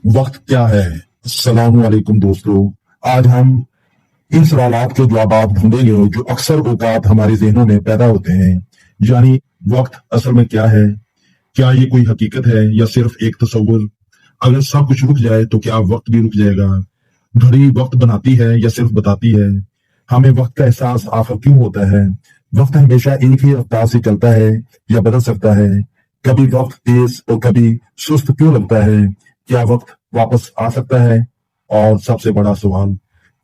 وقت کیا ہے؟ السلام علیکم دوستو، آج ہم ان سوالات کے جوابات ڈھونڈیں گے جو اکثر اوقات ہمارے ذہنوں میں پیدا ہوتے ہیں، یعنی وقت اصل میں کیا ہے؟ کیا یہ کوئی حقیقت ہے یا صرف ایک تصور؟ اگر سب کچھ رک جائے تو کیا وقت بھی رک جائے گا؟ گھڑی وقت بناتی ہے یا صرف بتاتی ہے؟ ہمیں وقت کا احساس آخر کیوں ہوتا ہے؟ وقت ہمیشہ ایک ہی رفتار سے چلتا ہے یا بدل سکتا ہے؟ کبھی وقت تیز اور کبھی سست کیوں لگتا ہے؟ کیا وقت واپس آ سکتا ہے؟ اور سب سے بڑا سوال،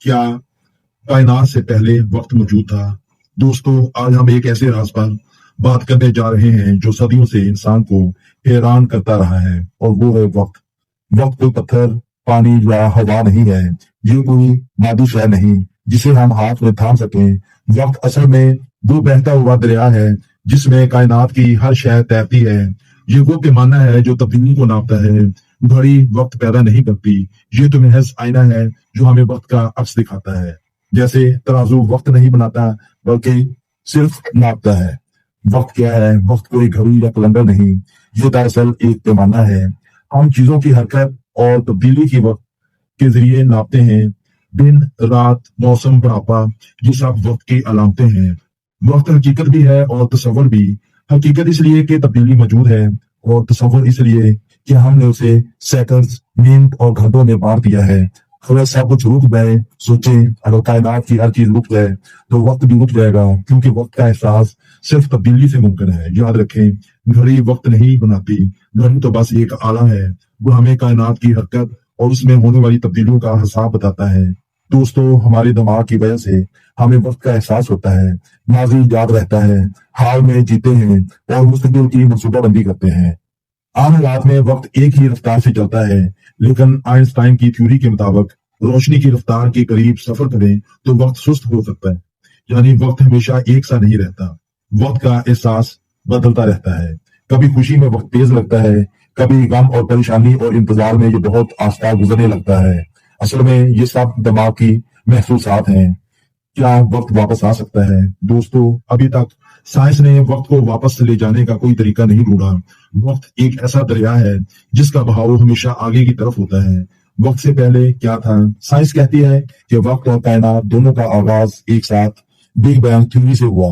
کیا کائنات سے پہلے وقت موجود تھا؟ دوستو، آج ہم ایک ایسے راز پر بات کرنے جا رہے ہیں جو صدیوں سے انسان کو حیران کرتا رہا ہے، اور وہ ہے وقت۔ وقت کوئی پتھر، پانی یا ہوا نہیں ہے، یہ کوئی مادی شے نہیں جسے ہم ہاتھ میں تھام سکیں۔ وقت اصل میں وہ بہتا ہوا دریا ہے جس میں کائنات کی ہر شے تیرتی ہے۔ یہ وہ پیمانہ ہے جو تبدیلی کو ناپتا ہے۔ گھڑی وقت پیدا نہیں کرتی، یہ تو محض آئینہ ہے جو ہمیں وقت کا عکس دکھاتا ہے۔ جیسے ترازو وقت نہیں بناتا بلکہ صرف ناپتا ہے۔ وقت کیا ہے؟ وقت کوئی گھڑی یا کیلنڈر نہیں، یہ دراصل ایک پیمانہ ہے۔ ہم چیزوں کی حرکت اور تبدیلی کی وقت کے ذریعے ناپتے ہیں۔ دن، رات، موسم، بڑھاپا، یہ سب وقت کی علامتیں ہیں۔ وقت حقیقت بھی ہے اور تصور بھی۔ حقیقت اس لیے کہ تبدیلی موجود ہے، اور تصور اس لیے کہ ہم نے اسے سیکنڈز، منٹ اور گھنٹوں میں بانٹ دیا ہے۔ اگر سب کچھ رک گئے، سوچیں، اگر کائنات کی ہر چیز رک جائے تو وقت بھی رک جائے گا، کیونکہ وقت کا احساس صرف تبدیلی سے ممکن ہے۔ یاد رکھیں، گھڑی وقت نہیں بناتی، گھڑی تو بس ایک آلہ ہے وہ ہمیں کائنات کی حرکت اور اس میں ہونے والی تبدیلیوں کا حساب بتاتا ہے۔ دوستو، ہمارے دماغ کی وجہ سے ہمیں وقت کا احساس ہوتا ہے، ماضی یاد رہتا ہے، حال میں جیتے ہیں اور مستقبل کی منصوبہ بندی کرتے ہیں۔ عام حالات میں وقت ایک ہی رفتار سے چلتا ہے، لیکن آئنسٹائن کی تھیوری کے مطابق روشنی کی رفتار کے قریب سفر کریں تو وقت سست ہو سکتا ہے، یعنی وقت ہمیشہ ایک سا نہیں رہتا۔ وقت کا احساس بدلتا رہتا ہے، کبھی خوشی میں وقت تیز لگتا ہے، کبھی غم اور پریشانی اور انتظار میں یہ بہت آہستہ گزرنے لگتا ہے۔ اصل میں یہ سب دماغ کی محسوسات ہیں۔ کیا وقت واپس آ سکتا ہے؟ دوستو، ابھی تک سائنس نے وقت کو واپس لے جانے کا کوئی طریقہ نہیں ڈھونڈا۔ وقت ایک ایسا دریا ہے جس کا بہاؤ ہمیشہ آگے کی طرف ہوتا ہے۔ وقت سے پہلے کیا تھا؟ سائنس کہتی ہے کہ وقت اور کائنات دونوں کا آغاز ایک ساتھ بگ بینگ تھیوری سے ہوا،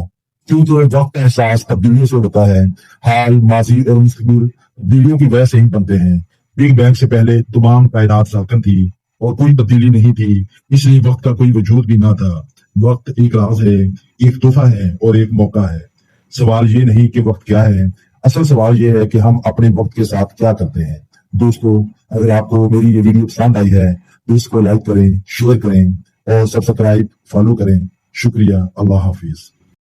کیونکہ وقت کا احساس تبدیلیوں سے ہوتا ہے۔ حال، ماضی اور مستقبل تبدیلیوں کی وجہ سے ہی بنتے ہیں۔ بگ بینگ سے پہلے تمام کائنات ساکن تھی اور کوئی تبدیلی نہیں تھی، اس لیے وقت کا کوئی وجود بھی نہ تھا۔ وقت ایک راز ہے، ایک تحفہ ہے اور ایک موقع ہے۔ سوال یہ نہیں کہ وقت کیا ہے، اصل سوال یہ ہے کہ ہم اپنے وقت کے ساتھ کیا کرتے ہیں۔ دوستو، اگر آپ کو میری یہ ویڈیو پسند آئی ہے تو اس کو لائک کریں، شیئر کریں اور سبسکرائب، فالو کریں۔ شکریہ، اللہ حافظ۔